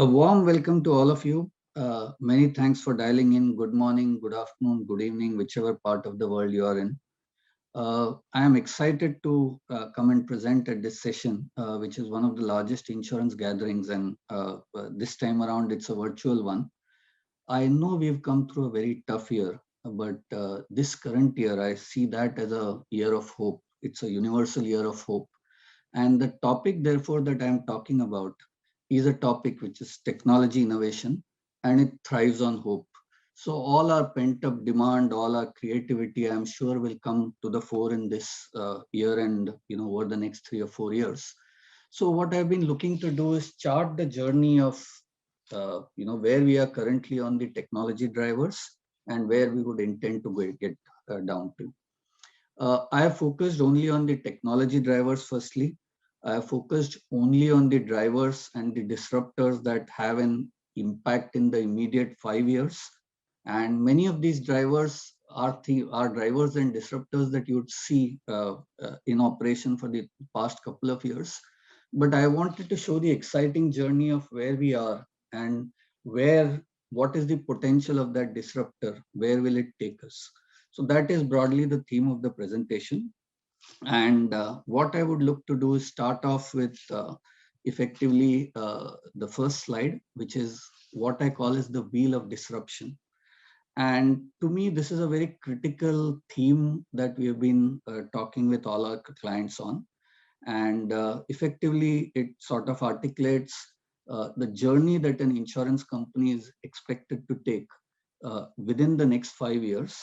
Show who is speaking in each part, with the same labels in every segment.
Speaker 1: A warm welcome to all of you. Many thanks for dialing in. Good morning, good afternoon, good evening, whichever part of the world you are in. I am excited to come and present at this session, which is one of the largest insurance gatherings, and this time around it's a virtual one. I know we've come through a very tough year, but this current year, I see that as a year of hope. It's a universal year of hope. And the topic, therefore, that I'm talking about is a topic which is technology innovation, and it thrives on hope. So all our pent up demand, all our creativity, I'm sure will come to the fore in this year and over the next 3 or 4 years. So what I've been looking to do is chart the journey of where we are currently on the technology drivers and where we would intend to get down to. I have focused only on the technology drivers firstly. I have focused only on the drivers and the disruptors that have an impact in the immediate 5 years. And many of these drivers are drivers and disruptors that you would see in operation for the past couple of years. But I wanted to show the exciting journey of where we are and what is the potential of that disruptor, where will it take us. So that is broadly the theme of the presentation. And what I would look to do is start off with effectively the first slide, which is what I call as the wheel of disruption. And to me, this is a very critical theme that we have been talking with all our clients on. And effectively, it sort of articulates the journey that an insurance company is expected to take within the next 5 years,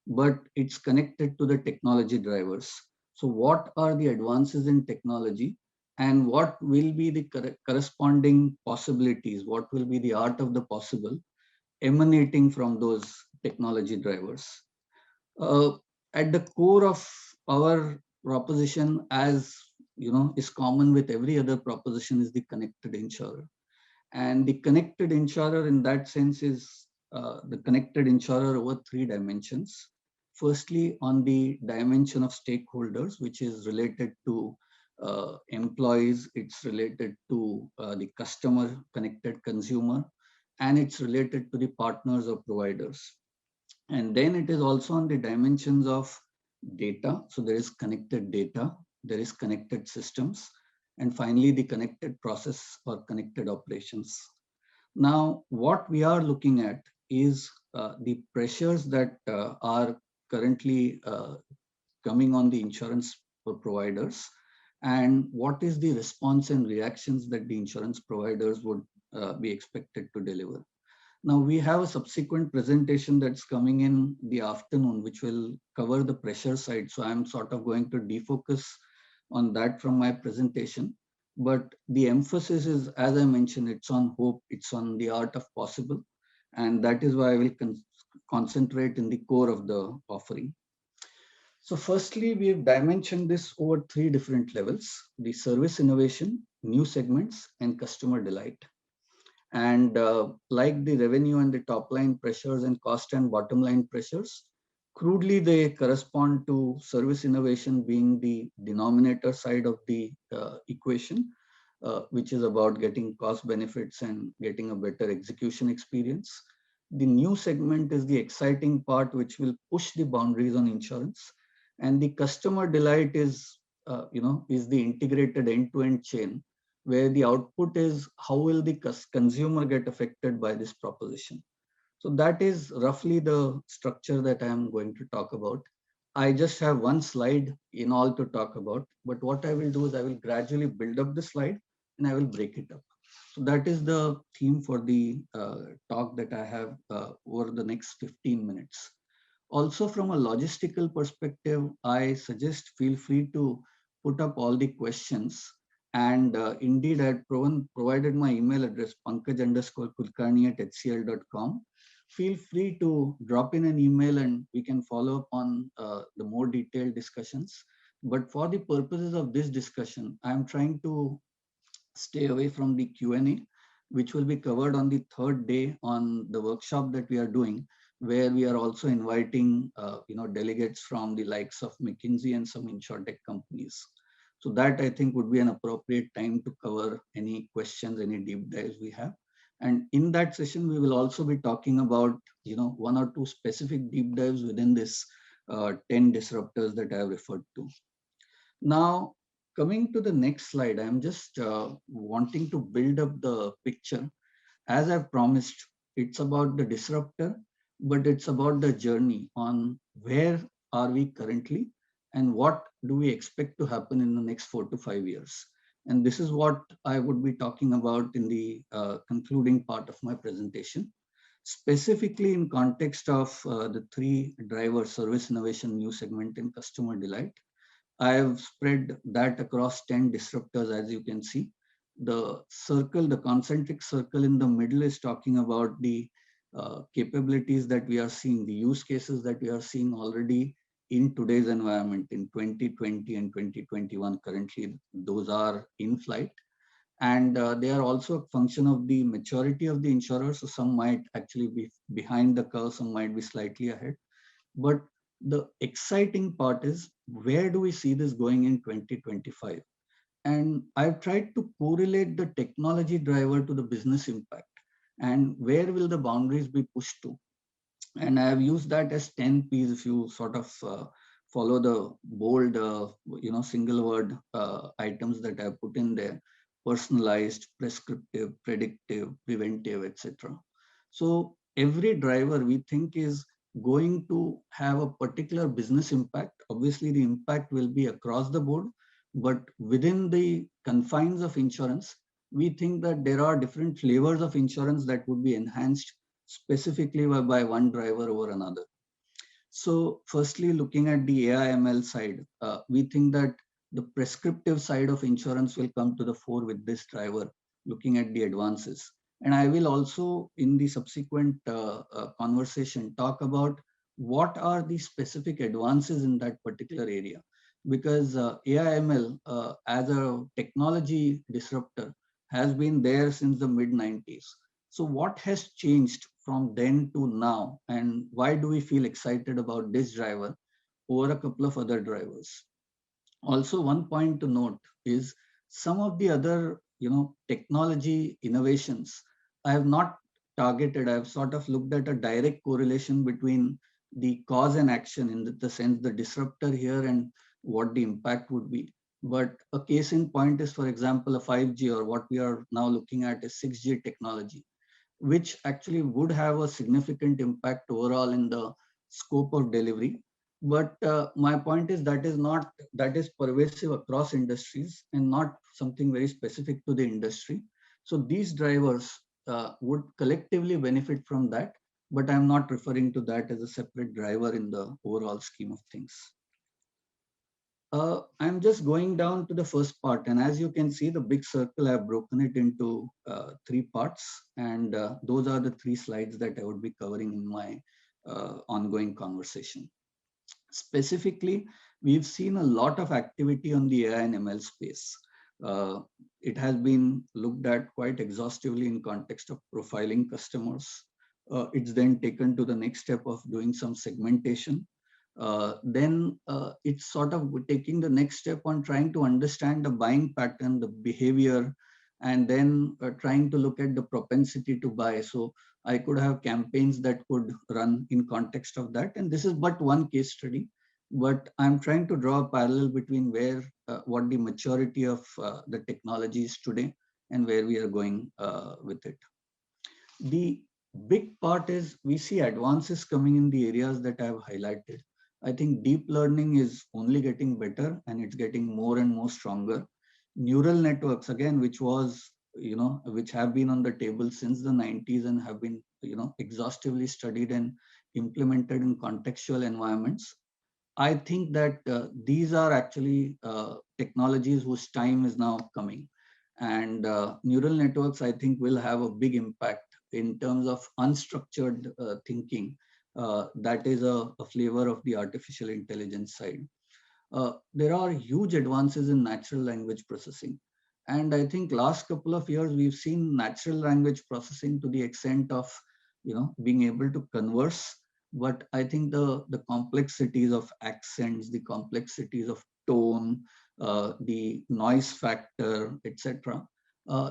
Speaker 1: but it's connected to the technology drivers. So, what are the advances in technology, and what will be the corresponding possibilities? What will be the art of the possible emanating from those technology drivers? Uh, at the core of our proposition, as is common with every other proposition, is the connected insurer. And the connected insurer in that sense is the connected insurer over three dimensions. Firstly, on the dimension of stakeholders, which is related to employees, it's related to the customer, connected consumer, and it's related to the partners or providers. And then it is also on the dimensions of data. So there is connected data, there is connected systems, and finally the connected process or connected operations. Now, what we are looking at is the pressures that are currently coming on the insurance providers, and what is the response and reactions that the insurance providers would be expected to deliver. Now, we have a subsequent presentation that's coming in the afternoon, which will cover the pressure side. So I'm sort of going to defocus on that from my presentation. But the emphasis is, as I mentioned, it's on hope, it's on the art of possible. And that is why I will concentrate in the core of the offering. So firstly, we've dimensioned this over three different levels: the service innovation, new segments, and customer delight. And like the revenue and the top line pressures and cost and bottom line pressures, crudely they correspond to service innovation being the denominator side of the equation, which is about getting cost benefits and getting a better execution experience. The new segment is the exciting part, which will push the boundaries on insurance. And the customer delight is the integrated end-to-end chain, where the output is how will the consumer get affected by this proposition. So that is roughly the structure that I am going to talk about. I just have one slide in all to talk about, but what I will do is I will gradually build up the slide and I will break it up. So that is the theme for the talk that I have over the next 15 minutes. Also, from a logistical perspective, I suggest feel free to put up all the questions. And indeed, I had provided my email address, pankaj_kulkarni@hcl.com. Feel free to drop in an email and we can follow up on the more detailed discussions. But for the purposes of this discussion, I'm trying to stay away from the Q&A, which will be covered on the third day on the workshop that we are doing, where we are also inviting delegates from the likes of McKinsey and some insurtech companies. So that I think would be an appropriate time to cover any questions, any deep dives we have. And in that session, we will also be talking about, one or two specific deep dives within this 10 disruptors that I have referred to. Now, coming to the next slide, I'm just wanting to build up the picture. As I've promised, it's about the disruptor, but it's about the journey on where are we currently and what do we expect to happen in the next 4 to 5 years. And this is what I would be talking about in the concluding part of my presentation, specifically in context of the three drivers: service innovation, new segment, and customer delight. I have spread that across 10 disruptors, as you can see. The circle, the concentric circle in the middle is talking about the capabilities that we are seeing, the use cases that we are seeing already in today's environment in 2020 and 2021. Currently, those are in flight. And they are also a function of the maturity of the insurers. So some might actually be behind the curve, some might be slightly ahead. But the exciting part is, where do we see this going in 2025? And I've tried to correlate the technology driver to the business impact and where will the boundaries be pushed to. And I have used that as 10 P's. If you sort of follow the bold, single word items that I put in there: personalized, prescriptive, predictive, preventive, etc. So every driver we think is going to have a particular business impact. Obviously, the impact will be across the board, but within the confines of insurance, we think that there are different flavors of insurance that would be enhanced specifically by one driver over another. So firstly, looking at the AI/ML side, we think that the prescriptive side of insurance will come to the fore with this driver, looking at the advances. And I will also, in the subsequent conversation, talk about what are the specific advances in that particular area. Because AI/ML as a technology disruptor has been there since the mid-90s. So what has changed from then to now, and why do we feel excited about this driver over a couple of other drivers? Also, one point to note is some of the other, technology innovations I have not targeted. I've sort of looked at a direct correlation between the cause and action, in the sense the disruptor here and what the impact would be. But a case in point is, for example, a 5G, or what we are now looking at is 6G technology, which actually would have a significant impact overall in the scope of delivery. But my point is that is pervasive across industries and not something very specific to the industry. So these drivers would collectively benefit from that, but I'm not referring to that as a separate driver in the overall scheme of things. I'm just going down to the first part, and as you can see, the big circle, I've broken it into three parts, and those are the three slides that I would be covering in my ongoing conversation. Specifically, we've seen a lot of activity on the AI and ML space. It has been looked at quite exhaustively in context of profiling customers. It's then taken to the next step of doing some segmentation. Then it's sort of taking the next step on trying to understand the buying pattern, the behavior, and then trying to look at the propensity to buy. So I could have campaigns that could run in context of that. And this is but one case study, but I'm trying to draw a parallel between where, what the maturity of the technology is today and where we are going with it. The big part is we see advances coming in the areas that I have highlighted. I think deep learning is only getting better and it's getting more and more stronger. Neural networks, again, which have been on the table since the 90s and have been, exhaustively studied and implemented in contextual environments. I think that these are actually technologies whose time is now coming. And neural networks, I think, will have a big impact in terms of unstructured thinking. That is a flavor of the artificial intelligence side. There are huge advances in natural language processing. And I think last couple of years, we've seen natural language processing to the extent of, being able to converse. But I think the complexities of accents, the complexities of tone, the noise factor, etc.,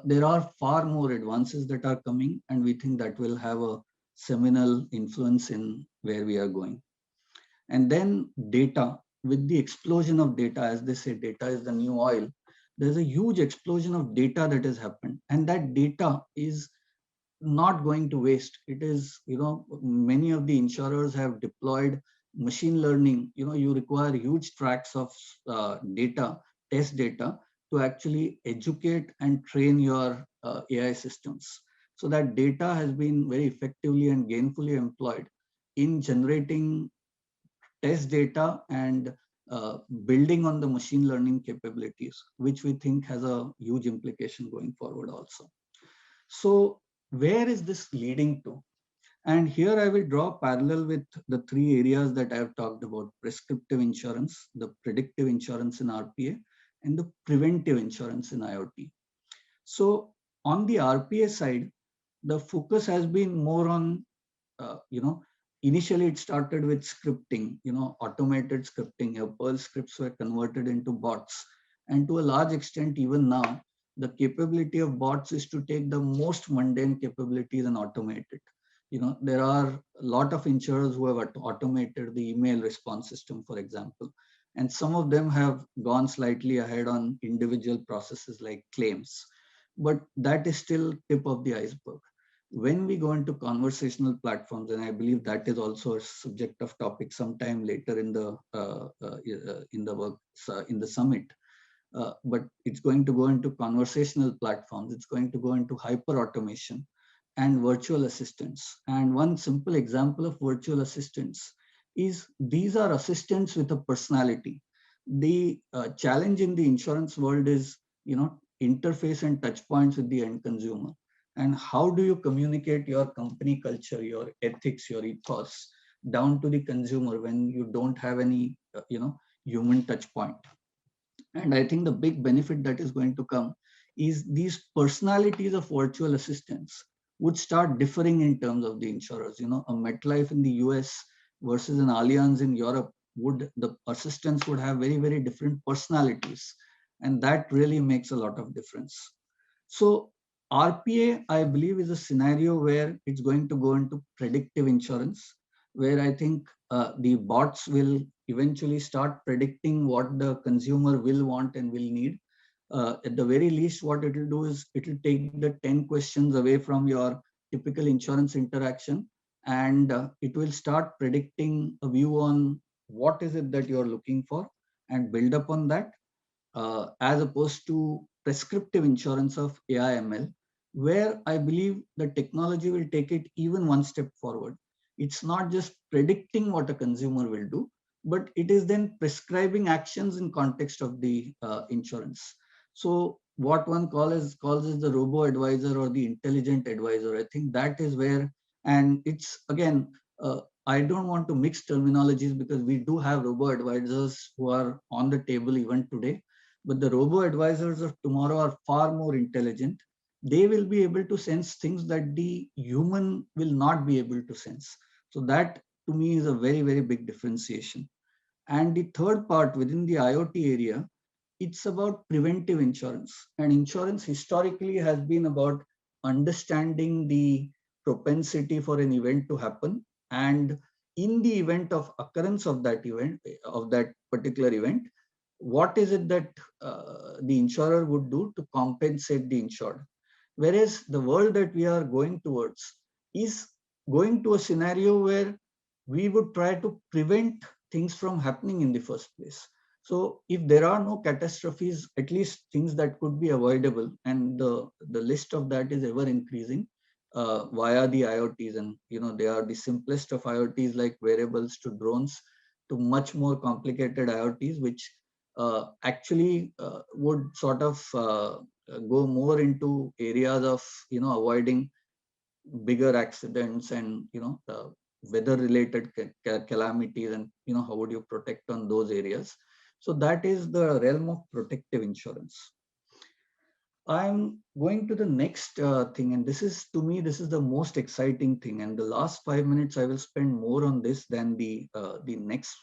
Speaker 1: There are far more advances that are coming, and we think that will have a seminal influence in where we are going. And then data, with the explosion of data, as they say, data is the new oil. There's a huge explosion of data that has happened, and that data is not going to waste. It is, many of the insurers have deployed machine learning. You require huge tracts of data, test data, to actually educate and train your AI systems. So that data has been very effectively and gainfully employed in generating test data and building on the machine learning capabilities, which we think has a huge implication going forward also. So where is this leading to? And here I will draw a parallel with the three areas that I have talked about: prescriptive insurance, the predictive insurance in RPA, and the preventive insurance in IoT. So on the RPA side, the focus has been more on, initially it started with scripting, automated scripting. Your Perl scripts were converted into bots. And to a large extent, even now, the capability of bots is to take the most mundane capabilities and automate it. There are a lot of insurers who have automated the email response system, for example. And some of them have gone slightly ahead on individual processes like claims. But that is still tip of the iceberg. When we go into conversational platforms, and I believe that is also a subject of topic sometime later in the work in the summit, but it's going to go into conversational platforms. It's going to go into hyper automation and virtual assistants. And one simple example of virtual assistants is these are assistants with a personality. The challenge in the insurance world is, interface and touch points with the end consumer. And how do you communicate your company culture, your ethics, your ethos down to the consumer when you don't have any, human touch point? And I think the big benefit that is going to come is these personalities of virtual assistants would start differing in terms of the insurers. A MetLife in the US versus an Allianz in Europe, the assistants would have very, very different personalities. And that really makes a lot of difference. So RPA, I believe, is a scenario where it's going to go into predictive insurance, where I think the bots will eventually start predicting what the consumer will want and will need. At the very least, what it will do is it will take the 10 questions away from your typical insurance interaction, and it will start predicting a view on what is it that you're looking for and build upon that, as opposed to prescriptive insurance of AI/ML, where I believe the technology will take it even one step forward. It's not just predicting what a consumer will do, but it is then prescribing actions in context of the insurance. So what one calls is the robo advisor or the intelligent advisor. I think that is where, and it's again, I don't want to mix terminologies because we do have robo advisors who are on the table even today. But the robo advisors of tomorrow are far more intelligent. They will be able to sense things that the human will not be able to sense. So that to me is a very, very big differentiation. And the third part within the IoT area, it's about preventive insurance. And insurance historically has been about understanding the propensity for an event to happen. And in the event of occurrence of that event, of that particular event, what is it that the insurer would do to compensate the insured? Whereas the world that we are going towards is going to a scenario where we would try to prevent things from happening in the first place. So if there are no catastrophes, at least things that could be avoidable, and the list of that is ever increasing via the IoTs. And they are the simplest of IoTs, like wearables to drones, to much more complicated IoTs, which actually would sort of go more into areas of avoiding bigger accidents and weather related calamities, and how would you protect on those areas. So that is the realm of protective insurance. I'm going to the next thing, and this is, to me, this is the most exciting thing, and the last 5 minutes I will spend more on this than the next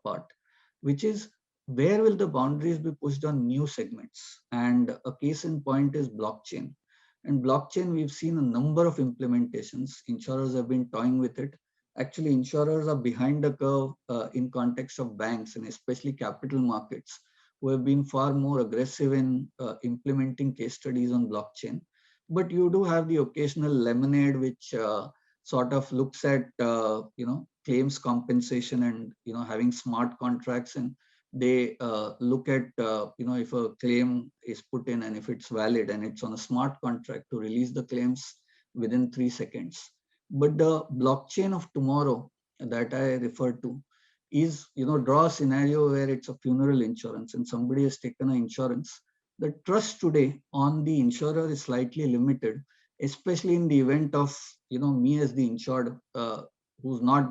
Speaker 1: part, which is where will the boundaries be pushed on new segments? And a case in point is blockchain. And blockchain, we've seen a number of implementations. Insurers have been toying with it. Actually, insurers are behind the curve in context of banks and especially capital markets, who have been far more aggressive in implementing case studies on blockchain. But you do have the occasional lemonade, which sort of looks at claims compensation and having smart contracts, and they look at if a claim is put in and if it's valid and it's on a smart contract to release the claims within 3 seconds. But the blockchain of tomorrow that I refer to is, draw a scenario where it's a funeral insurance and somebody has taken an insurance. The trust today on the insurer is slightly limited, especially in the event of me as the insured, who's not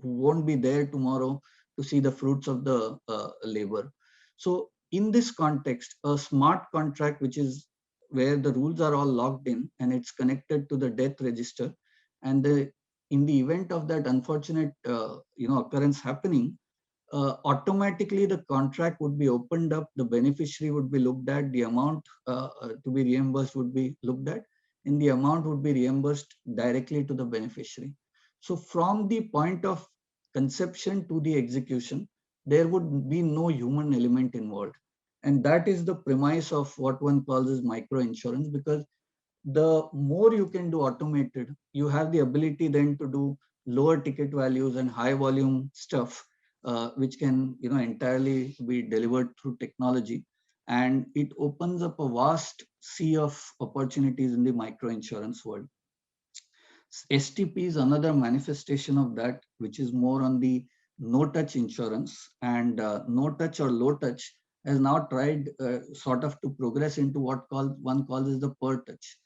Speaker 1: who won't be there tomorrow to see the fruits of the labor. So in this context, a smart contract, which is where the rules are all locked in and it's connected to the death register, and in the event of that unfortunate occurrence happening, automatically the contract would be opened up, the beneficiary would be looked at, the amount to be reimbursed would be looked at, and the amount would be reimbursed directly to the beneficiary. So from the point of conception to the execution, there would be no human element involved. And that is the premise of what one calls as micro insurance, because the more you can do automated, you have the ability then to do lower ticket values and high volume stuff, which can entirely be delivered through technology. And it opens up a vast sea of opportunities in the micro insurance world. STP is another manifestation of that, which is more on the no-touch insurance. And no-touch or low-touch has now tried sort of to progress into what one calls as the per-touch.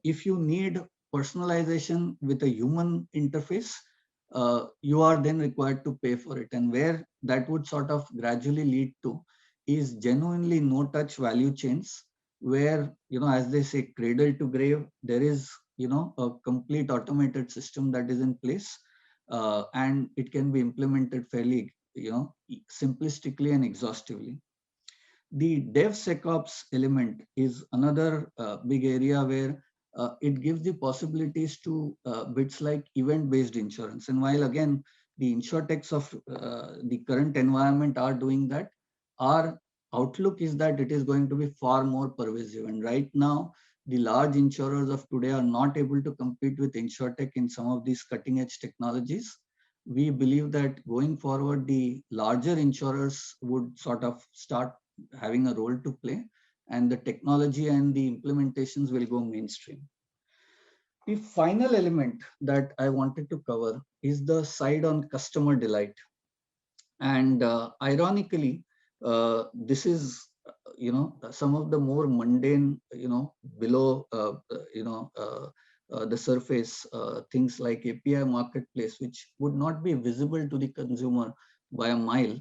Speaker 1: If you need personalization with a human interface, you are then required to pay for it. And where that would sort of gradually lead to is genuinely no-touch value chains, where, as they say, cradle to grave, there is a complete automated system that is in place, and it can be implemented fairly simplistically and exhaustively. The DevSecOps element is another big area where it gives the possibilities to bits like event-based insurance. And while again, the insurtechs of the current environment are doing that, our outlook is that it is going to be far more pervasive. And right now, the large insurers of today are not able to compete with insurtech in some of these cutting edge technologies. We believe that going forward, the larger insurers would sort of start having a role to play, and the technology and the implementations will go mainstream. The final element that I wanted to cover is the side on customer delight. And ironically, this is some of the more mundane, below the surface things like API marketplace, which would not be visible to the consumer by a mile,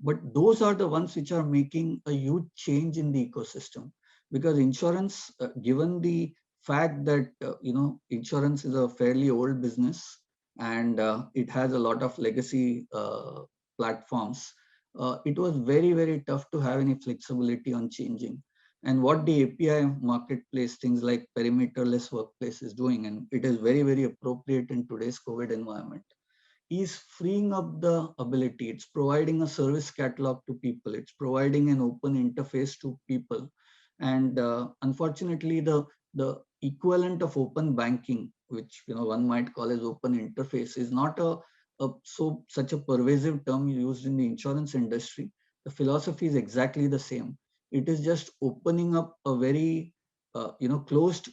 Speaker 1: but those are the ones which are making a huge change in the ecosystem. Because insurance, given the fact that insurance is a fairly old business, and it has a lot of legacy platforms, it was very, very tough to have any flexibility on changing. And what the API marketplace, things like perimeterless workplace is doing, and it is very, very appropriate in today's COVID environment, is freeing up the ability. It's providing a service catalog to people. It's providing an open interface to people. And unfortunately, the equivalent of open banking, which one might call as open interface, is not such a pervasive term used in the insurance industry. The philosophy is exactly the same. It is just opening up a very closed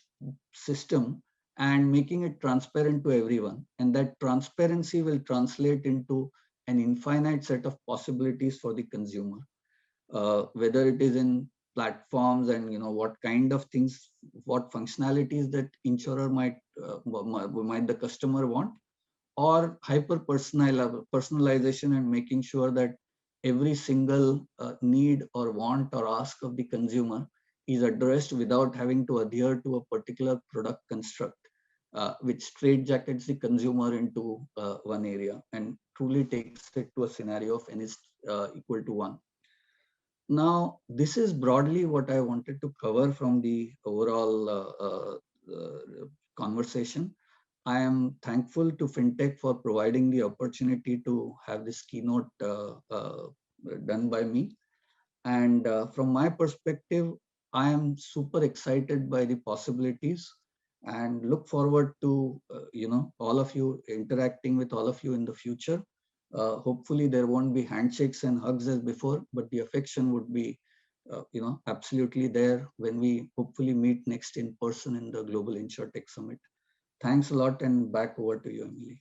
Speaker 1: system and making it transparent to everyone. And that transparency will translate into an infinite set of possibilities for the consumer, whether it is in platforms and what kind of things, what functionalities that insurer might the customer want, or hyper personalization and making sure that every single need or want or ask of the consumer is addressed without having to adhere to a particular product construct, which straitjackets the consumer into one area and truly takes it to a scenario of n is equal to 1. Now, this is broadly what I wanted to cover from the overall conversation. I am thankful to FinTech for providing the opportunity to have this keynote done by me. And from my perspective, I am super excited by the possibilities and look forward to all of you, interacting with all of you in the future. Hopefully, there won't be handshakes and hugs as before, but the affection would be absolutely there when we hopefully meet next in person in the Global InsurTech Summit. Thanks a lot, and back over to you, Emily.